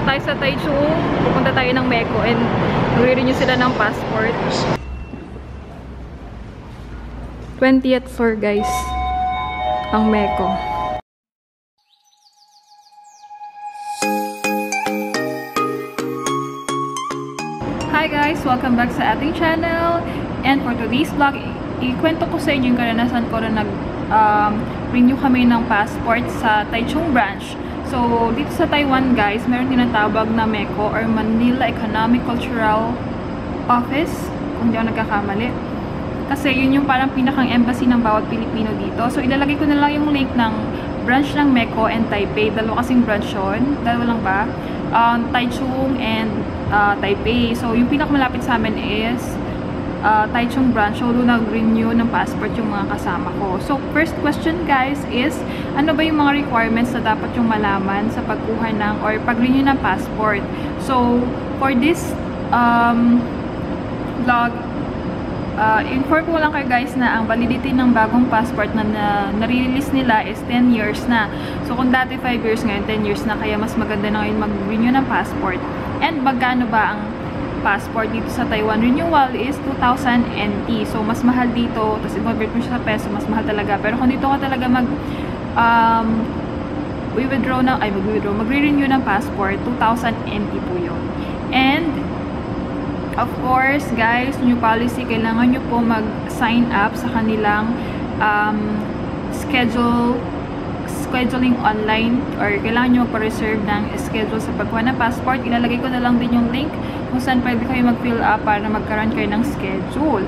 tayo sa Taichung. Pupunta tayo ng Meko and magre-renew sila ng passport. 20th floor guys. Ang Meko. Hi guys! Welcome back sa ating channel. And for today's vlog, ikwento ko sa inyo yung karanasan ko na renew kami ng passport sa Taichung branch. So, dito sa Taiwan guys, meron tinatawag na MECO or Manila Economic Cultural Office, kung hindi ako nagkakamali. Kasi yun yung parang pinakang embassy ng bawat Pilipino dito. So, ilalagay ko na lang yung link ng branch ng MECO and Taipei. Dalawa kasing branch yun. Dalawa lang ba? Taichung and Taipei. So, yung pinakamalapit sa amin is Taichung branch. So, doon nag-renew ng passport yung mga kasama ko. So, first question guys is, ano ba yung mga requirements na dapat yung malaman sa pagkuha ng or pag-renew ng passport? So, for this vlog, inform ko lang kayo guys na ang validity ng bagong passport na nare-release nila is 10 years na. So, kung dati 5 years ngayon, 10 years na, kaya mas maganda na ngayon mag-renew ng passport. And magkano ba ang passport dito sa Taiwan? Renewal is 2,000 NT. So, mas mahal dito. Tapos, i-convert mo siya sa peso, mas mahal talaga. Pero kung dito ka talaga magre-renew ng passport, 2,000 NT po yun. And, of course, guys, new policy, kailangan nyo po mag-sign up sa kanilang scheduling online or kailangan nyo magpa-reserve ng schedule sa pagkuha ng passport. Ilalagay ko na lang din yung link kung saan pwede kayo mag-fill up para magkaroon kayo ng schedule.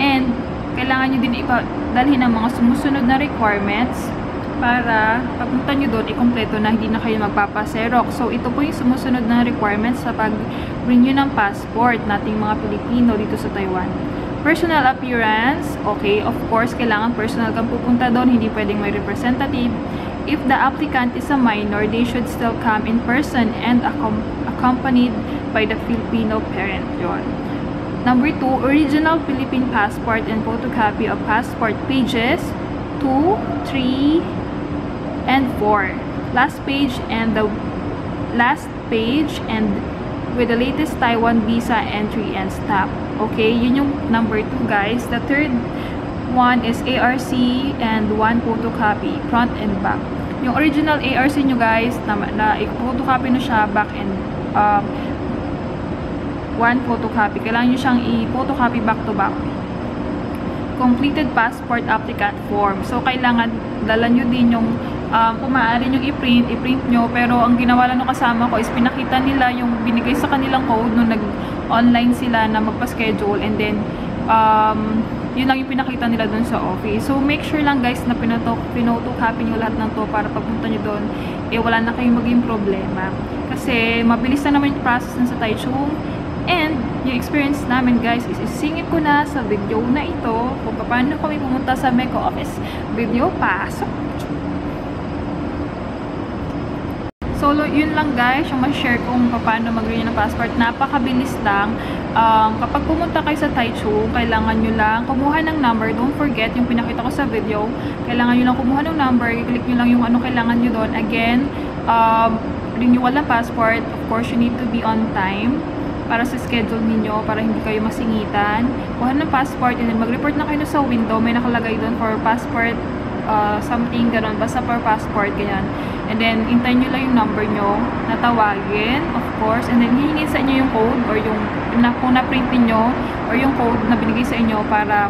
And, kailangan nyo din ipadalhin ang mga sumusunod na requirements para pagpunta nyo doon, ikumpleto na hindi na kayo magpapaserok. So, ito po yung sumusunod na requirements sa pag-renew ng passport nating mga Pilipino dito sa Taiwan. Personal appearance, okay, of course, kailangan personal kang pupunta doon, hindi pwedeng may representative. If the applicant is a minor, they should still come in person and accompanied by the Filipino parent. Yun. Number 2, original Philippine passport and photocopy of passport pages 2, 3, and 4. Last page and with the latest Taiwan visa entry and stamp. Okay, yun yung number 2 guys. The third one is ARC and 1 photocopy, front and back. Yung original ARC nyo guys, na i-photocopy na siya, back and 1 photocopy. Kailangan nyo siyang i-photocopy back to back. Completed passport applicant form. So, kailangan dala nyo din yung kung maaari nyo i-print nyo. Pero, ang ginawa lang ng kasama ko is pinakita nila yung binigay sa kanilang code nung nag-online sila na magpa-schedule. And then, yun lang yung pinakita nila dun sa office. So, make sure lang guys na pinotocopy nyo lahat ng to para pagpunta nyo dun, wala na kayong maging problema. Kasi, mabilis na naman yung process na sa Taichung. And, yung experience namin guys is isingit ko na sa video na ito kung paano kami pumunta sa MECO office. Video pasok! So, yun lang guys, yung ma-share kung paano mag-renew ng passport. Napakabilis lang. Kapag pumunta kayo sa Taichung, kailangan nyo lang kumuha ng number. Don't forget, yung pinakita ko sa video, kailangan nyo lang kumuha ng number. I-click nyo lang yung ano kailangan nyo doon. Again, renewal ng passport. Of course, you need to be on time para sa schedule ninyo, para hindi kayo masingitan. Kuha ng passport, and then mag-report na kayo sa window. May nakalagay doon for passport, something, gano'n. Basta for passport, ganyan. And then, hintayin nyo lang yung number nyo na tawagin, of course. And then, hihingin sa inyo yung code or yung kung na-print nyo or yung code na binigay sa inyo para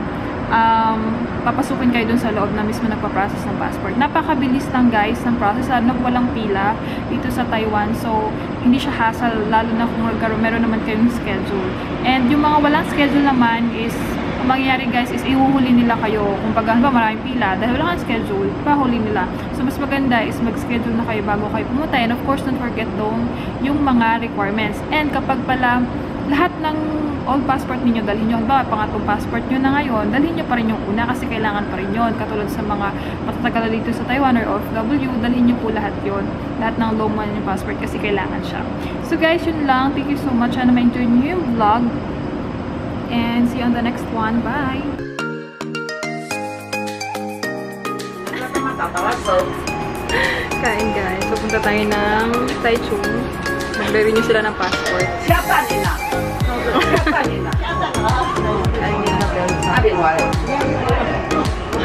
papasukin kayo dun sa loob na mismo nagpa-process ng passport. Napakabilis lang guys ng process, lalo na walang pila dito sa Taiwan. So, hindi siya hassle, lalo na kung meron naman kayong schedule. And yung mga walang schedule naman is, ang mangyayari guys is ihuhuli nila kayo. Kung pag maraming pila, dahil wala kang schedule, pahuli nila. So, mas maganda is mag-schedule na kayo bago kayo pumunta. And of course, don't forget yung mga requirements. And kapag pala, lahat ng old passport ninyo, dalhin nyo. Halimbawa, pangatong passport nyo na ngayon, dalhin nyo pa rin yung una kasi kailangan pa rin yun. Katulad sa mga matatagal dito sa Taiwan or OFW, dalhin nyo po lahat yun. Lahat ng luma yung passport kasi kailangan siya. So guys, yun lang. Thank you so much. Sana ma-enjoy nyo yung vlog. And see you on the next one. Bye! Kain guys. Pupunta tayo ng Taichung. Magre-renew sila ng passport.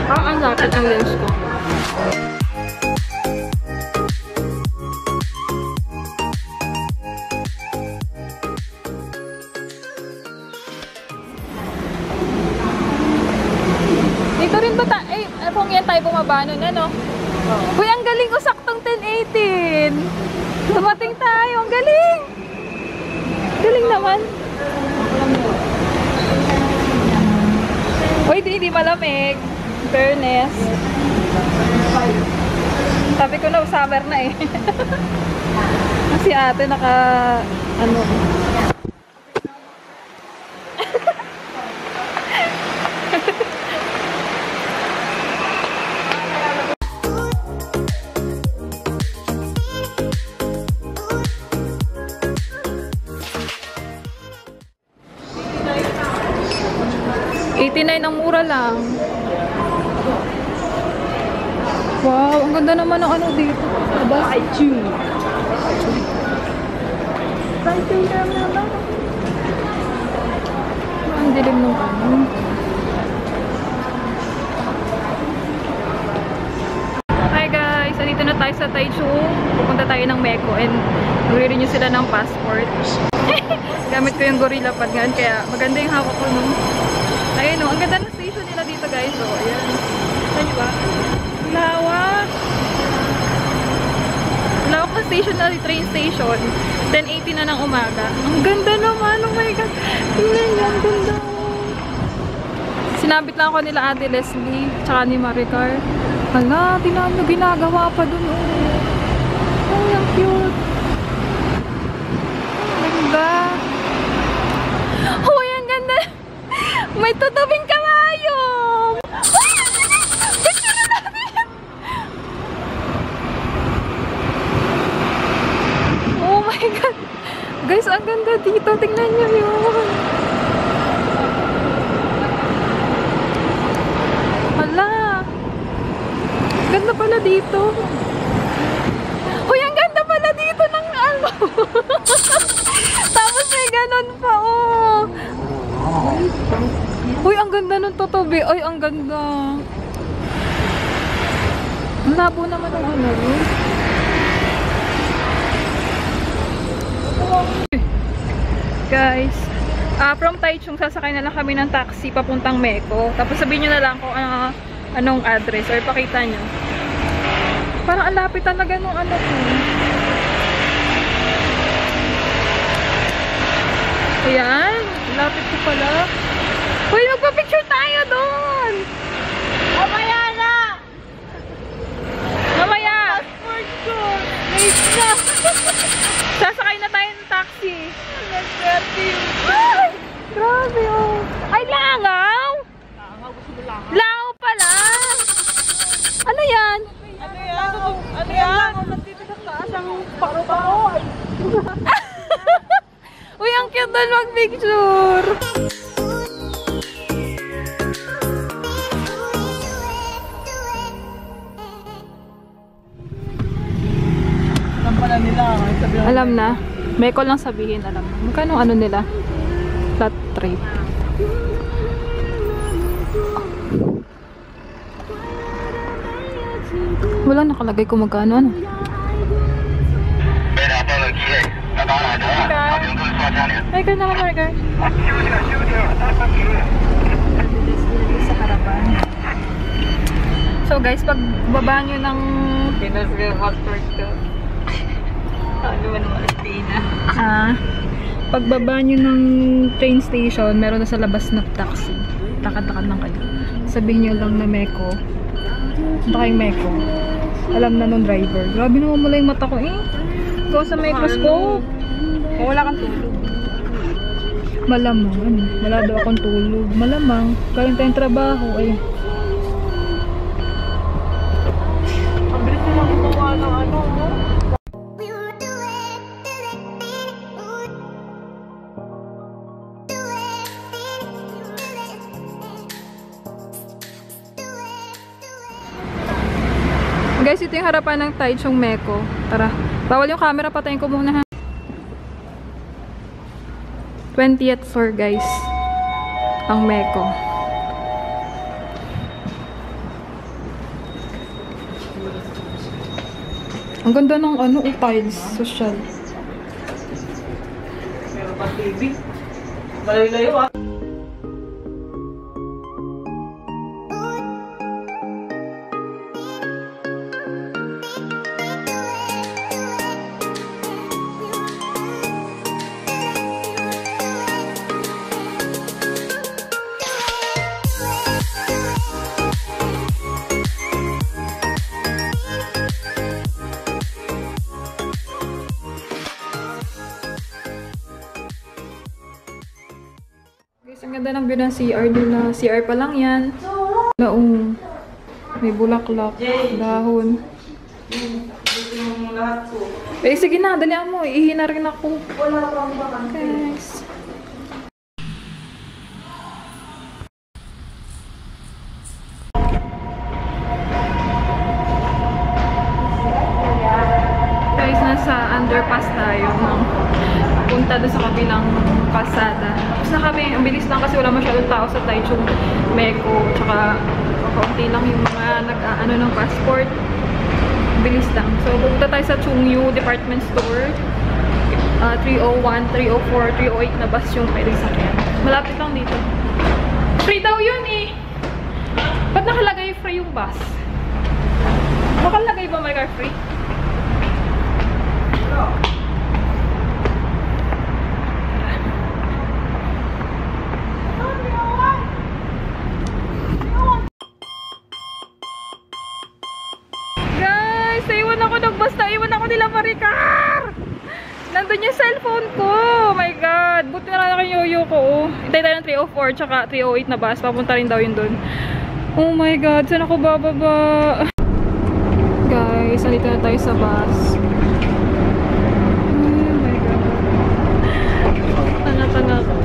Ang lapit ang lens ko. Dito rin ba tayo? Eh, kung yan tayo bumaba nun, ano? Uy, ang galing ko, saktong 10:18. Dumating tayo, ang galing! Galing naman. Uy, di malamig. Fairness. Sabi ko na, summer na eh. Si ate naka, ano, 89 ang mura lang. Wow, ang ganda naman ng ano dito. Diba? Ang dilim ng ano. Hi guys, andito na tayo sa Taichung. Pupunta tayo ng Meko and mag-renew sila ng passport. Gamit ko yung Gorilla Pad ngayon, kaya maganda yung hawak ko nung. Ayun o, ang ganda ng station nila dito guys. So, ayan. Saan ba? Lawak. Lawak na station na, train station. 10:80 na ng umaga. Ang ganda naman. Oh my God. Tingnan niyo, ang ganda. Sinabit lang ako nila Ate Leslie, tsaka ni Maricar. Hala, tingnan nyo, ginagawa pa dun. Oh, ang cute. Ang ganda. Oh, ang ganda. May tutubing kabayo! Picture na natin! Oh my God! Guys, ang ganda dito. Tingnan nyo yun. Hala! Ganda pala dito. Uy, ang ganda pala dito ng ano. Tapos may ganon pa, oh. Uy, ang ganda ng tutubi. Ay, ang ganda. Ang labo naman ang ano. Guys, from Taichung, sasakay na lang kami ng taxi papuntang Meko. Tapos sabihin nyo na lang kung anong address or pakita nyo. Parang ang lapit talaga nung ano ko. Ayan, lapit ko pala. Uy, magpa-picture tayo doon! Mamaya na! Mamaya! Passport ko! Late na! Sasakay na tayo ng taxi. Ay! Grabe oh! Ay, langaw! Langaw, gusto mo langaw? Langaw pala! Ano yan? Ano yan? Ano yan? Langaw, nandito sa taas ang paro-paro. Uy, ang cute doon mag-picture! Alam na. Meko lang sabihin, alam na. Magkano ano nila? Flat rate. Wala nakalagay kung magkano ano. Hi ka naman, Margar. Sa harapan. So guys, pag baba nyo ng ano ba naman Pina? Pagbaba nyo ng train station, meron na sa labas na taxi. Takad-takad lang kayo. Sabihin nyo lang na Meko. Punta kayong Meko. Alam na nung driver. Grabe naman mula yung mata ko eh. Go sa microscope. Kung wala kang tulog. Malamang. Ano? Wala daw akong tulog. Malamang. Karoon tayong trabaho. Ay. Ang bilis na lang gumawa ng ano. Guys, ito yung harapan ng Taichung Meko. Tara. Bawal yung camera, patayin ko muna ha. 20th floor, guys. Ang Meko. Ang ganda ng ano, tiles. Social. Meron pa TV. Malayo-layo ah. Guys, ang ganda ng view ng CR nila. CR pa lang yan. Laong. May bulaklak. Dahon. Gusto yung lahat ko. Eh, sige na. Dalihan mo. Ihina rin ako. Wala pang bakante. Guys. Guys, nasa underpass tayo. Punta doon sa kabilang kalsada. Tapos na kami, ang bilis lang kasi wala masyadong tao sa Taichung Meko. Tsaka kaunti lang yung mga nag-ano ng passport. Bilis lang. So, pupunta tayo sa Chungyu Department Store. 301, 304, 308 na bus yung pwedeng sakyan. Malapit lang dito. Free daw yun eh! Ba't nakalagay free yung bus? Nakalagay ba may car free? Guys, naiwan ako ng bus. Naiwan ako nila Maricar! Nandun yung cellphone ko! Oh my God! Buti na lang ako yung yoyo ko. Hintay tayo ng 304 tsaka 308 na bus. Papunta rin daw yun dun. Oh my God! Saan ako bababa? Guys, nandito na tayo sa bus. Oh my God. Tanga-tanga ko.